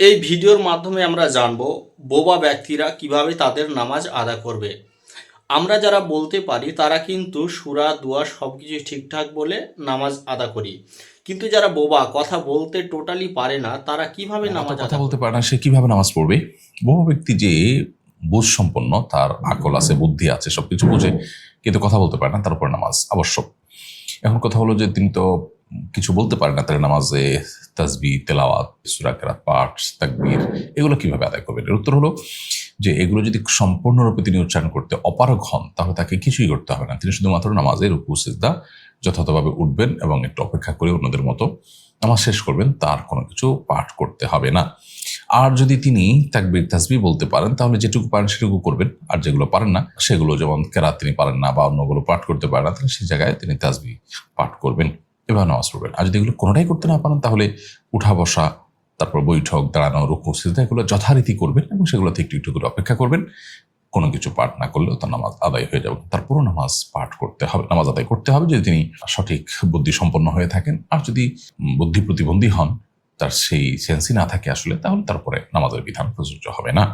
এই ভিডিওর মাধ্যমে আমরা জানব বোবা ব্যক্তিরা কিভাবে তাদের নামাজ আদা করবে। আমরা যারা বলতে পারি তারা কিন্তু সূরা দোয়া সব কিছু ঠিকঠাক বলে নামাজ আদা করি, কিন্তু যারা বোবা, কথা বলতে টোটালি পারে না, তারা কিভাবে নামাজ কথা আদা বলতে করবে? পারে না, সে কিভাবে নামাজ পড়বে? বহু ব্যক্তি যে বোধ সম্পন্ন, তার আকল আছে, বুদ্ধি আছে, সবকিছু বোঝে, কিন্তু কথা বলতে পারে না, তার উপর নামাজ আবশ্যক। এখন কথা হলো যে তিনি তো কিছু বলতে পারেন না, তাহলে নামাজে তাসবিহ, তেলাওয়াত, সূরা কেরাত, পাঠ, তাকবীর এগুলো কিভাবে আদায় করবেন? এর উত্তর হলো যে এগুলো যদি সম্পূর্ণরূপে তিনি উচ্চারণ করতে অপারগ হন, তাহলে তাকে কিছুই করতে হবে না। তিনি শুধুমাত্র নামাজের রুকু সিজদা যথাযথভাবে উঠবেন এবং একটু অপেক্ষা করে অন্যদের মতো নামাজ শেষ করবেন, তার কোনো কিছু পাঠ করতে হবে না। আর যদি তিনি তাকবীর তাসবিহ বলতে পারেন, তাহলে যেটুকু পারেন সেটুকু করবেন, আর যেগুলো পারেন না সেগুলো, যেমন কেরাত তিনি পারেন না বা অন্যগুলো পাঠ করতে পারেন না, তাহলে সেই জায়গায় তিনি তাসবিহ পাঠ করবেন, এবার নামাজ পড়বেন। আর যদি এগুলো কোনোটাই করতে না পারেন, তাহলে উঠা বসা, তারপর বৈঠক, দাঁড়ানো, রুকু সিজদা এগুলো যথারীতি করবেন এবং সেগুলোতে একটু একটু করে অপেক্ষা করবেন। কোনো কিছু পাঠ না করলেও তার নামাজ আদায় হয়ে যাবে। তার পুরো নামাজ পাঠ করতে হবে, নামাজ আদায় করতে হবে যদি তিনি সঠিক বুদ্ধি সম্পন্ন হয়ে থাকেন। আর যদি বুদ্ধি প্রতিবন্ধী হন, তার সেই সেন্সই না থাকে আসলে, তাহলে তারপরে নামাজের বিধান প্রযোজ্য হবে না।